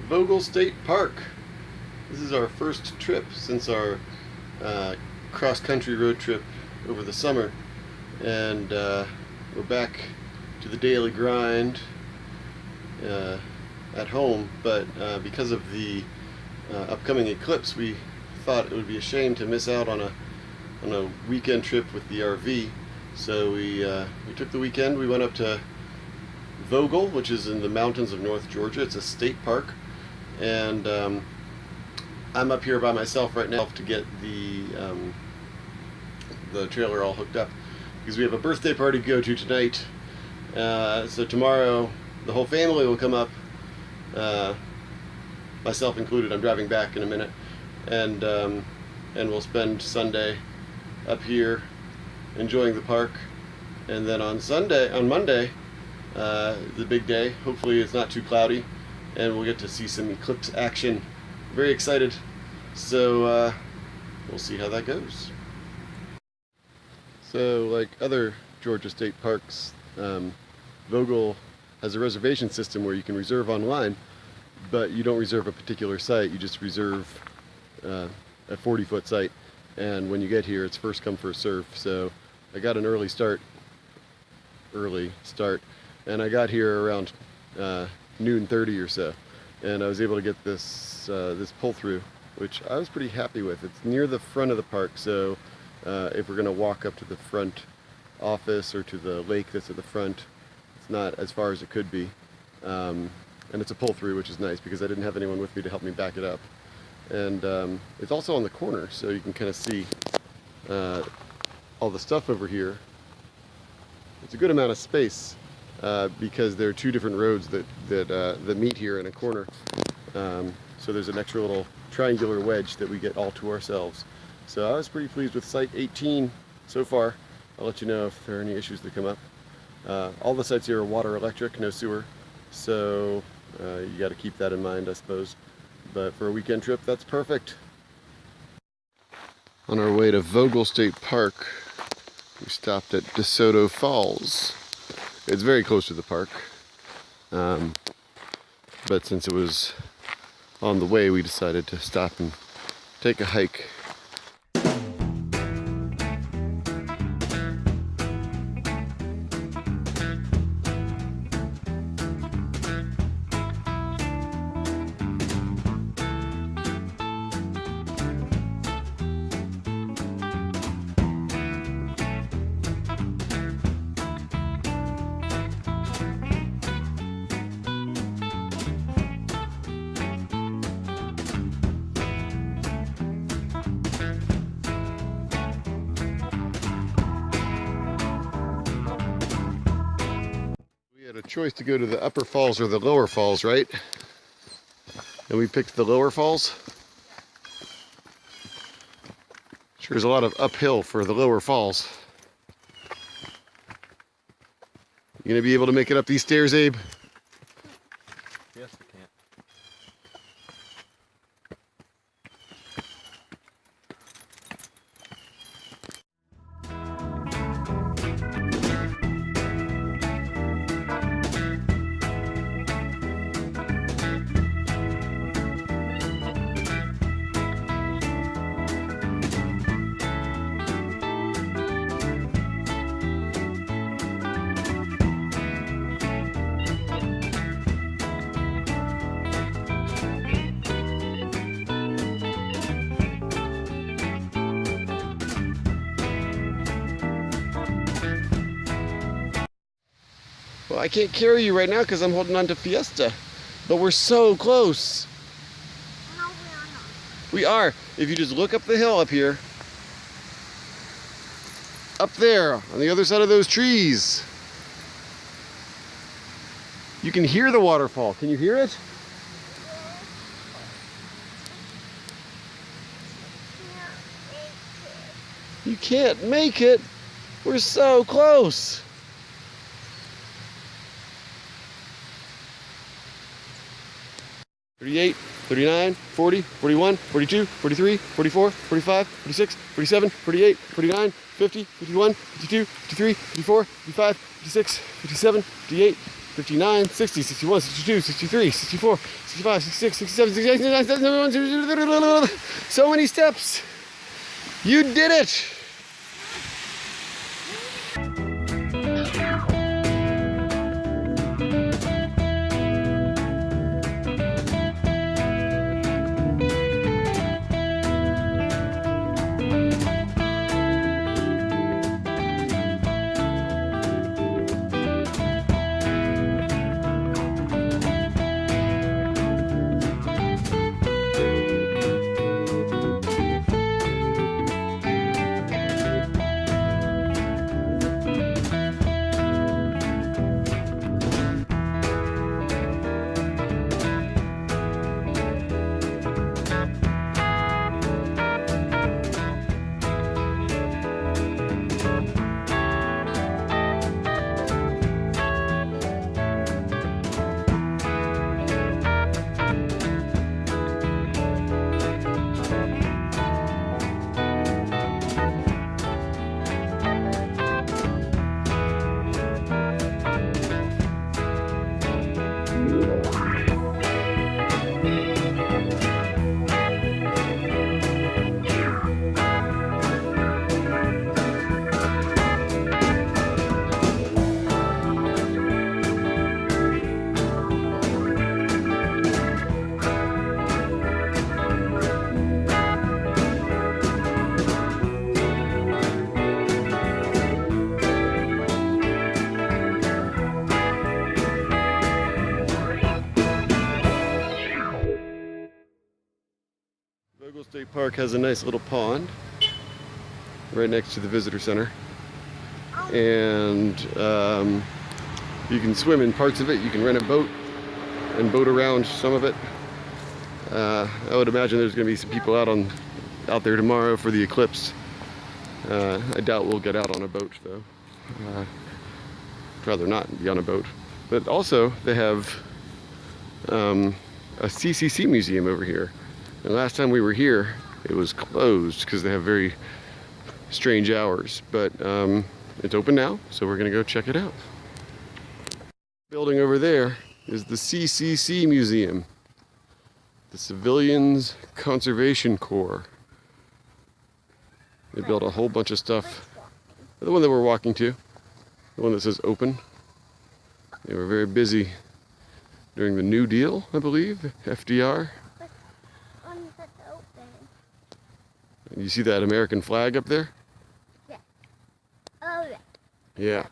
Vogel State Park. This is our first trip since our cross-country road trip over the summer, and we're back to the daily grind at home, but because of the upcoming eclipse, we thought it would be a shame to miss out on a weekend trip with the RV. So we took the weekend. We went up to Vogel, which is in the mountains of North Georgia. It's a state park, and I'm up here by myself right now to get the trailer all hooked up because we have a birthday party to go to tonight. So tomorrow the whole family will come up, myself included. I'm driving back in a minute, and we'll spend Sunday up here enjoying the park, and then on Monday, the big day. Hopefully it's not too cloudy, and we'll get to see some eclipse action. Very excited. So we'll see how that goes. So, like other Georgia state parks, Vogel has a reservation system where you can reserve online, but you don't reserve a particular site. You just reserve a 40-foot site, and when you get here, it's first come, first serve. So I got an early start, and I got here around noon 30 or so, and I was able to get this pull through, which I was pretty happy with. It's near the front of the park, so if we're gonna walk up to the front office or to the lake that's at the front, it's not as far as it could be, and it's a pull through, which is nice because I didn't have anyone with me to help me back it up. And it's also on the corner, so you can kind of see all the stuff over here. It's a good amount of space because there are two different roads that meet here in a corner. So there's an extra little triangular wedge that we get all to ourselves. So I was pretty pleased with Site 18 so far. I'll let you know if there are any issues that come up. All the sites here are water, electric, no sewer. So you got to keep that in mind, I suppose. But for a weekend trip, that's perfect. On our way to Vogel State Park, we stopped at Trahlyta Falls. It's very close to the park, but since it was on the way, we decided to stop and take a hike. A choice to go to the upper falls or the lower falls, right? And we picked the lower falls. Sure is a lot of uphill for the lower falls. You gonna be able to make it up these stairs, Abe? Yes, I can. Well, I can't carry you right now because I'm holding on to Fiesta, but we're so close. No, we are not. We are. If you just look up the hill up here, up there on the other side of those trees, you can hear the waterfall. Can you hear it? You can't make it. We're so close. $38, $39, $40, $41, $42, $43, $44, $45, $46, $47, $48, $49, $50, $51, $52, $53, $54, $55, $56, $57, $58, 59, 60, 61, 62, 63, 64, 65, 66, 67, 68, 69, 70, so many steps. You did it. Vogel State Park has a nice little pond right next to the visitor center, and you can swim in parts of it. You can rent a boat and boat around some of it. I would imagine there's going to be some people out there tomorrow for the eclipse. I doubt we'll get out on a boat though. I'd rather not be on a boat. But also they have a CCC museum over here. And last time we were here, it was closed because they have very strange hours. But it's open now, so we're gonna go check it out. Building over there is the CCC Museum, the Civilians Conservation Corps. They built a whole bunch of stuff. The one that we're walking to, the one that says open. They were very busy during the New Deal, I believe, FDR. You see that American flag up there? Yeah. Oh, yeah. Yeah.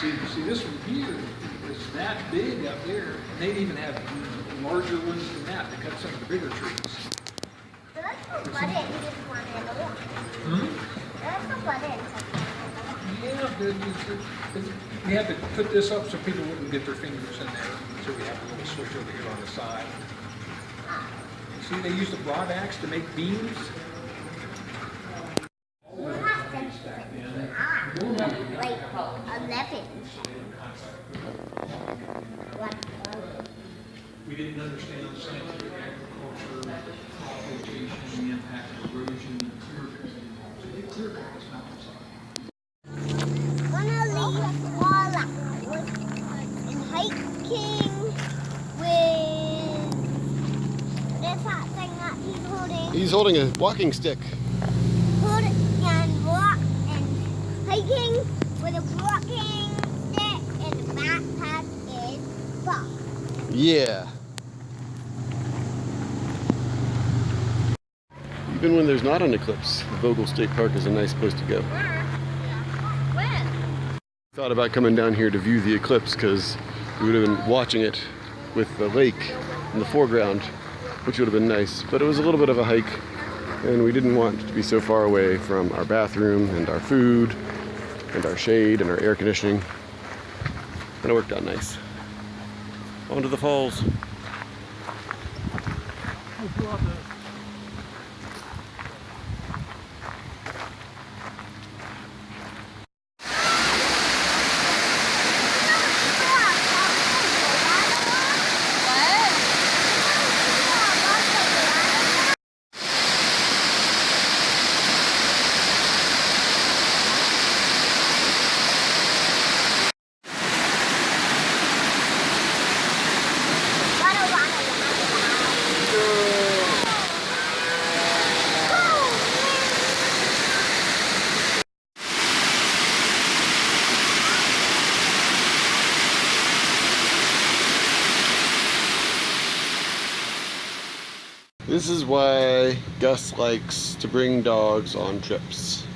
See, this one here is that big up there. And they'd even have larger ones than that to cut some of the bigger trees. Let's go put it in this one and the one. Let's go put it in this one. Yeah, we had to put this up so people wouldn't get their fingers in there. So we have a little switch over here on the side. See, they use the broad axe to make beams. We have to like 11. What? We didn't understand the scientific agriculture, crop rotation, the impact of erosion, and clear cutting. So they clear cut this mountainside. Gonna leave Walla and hiking with this hot thing that he's holding. He's holding a walking stick. And walk and hiking with a walking stick and the backpack is full. Yeah. Even when there's not an eclipse, Vogel State Park is a nice place to go. When? Thought about coming down here to view the eclipse because we would have been watching it with the lake in the foreground, which would have been nice. But it was a little bit of a hike, and we didn't want to be so far away from our bathroom and our food and our shade and our air conditioning. And it worked out nice. On to the falls. This is why Gus likes to bring dogs on trips.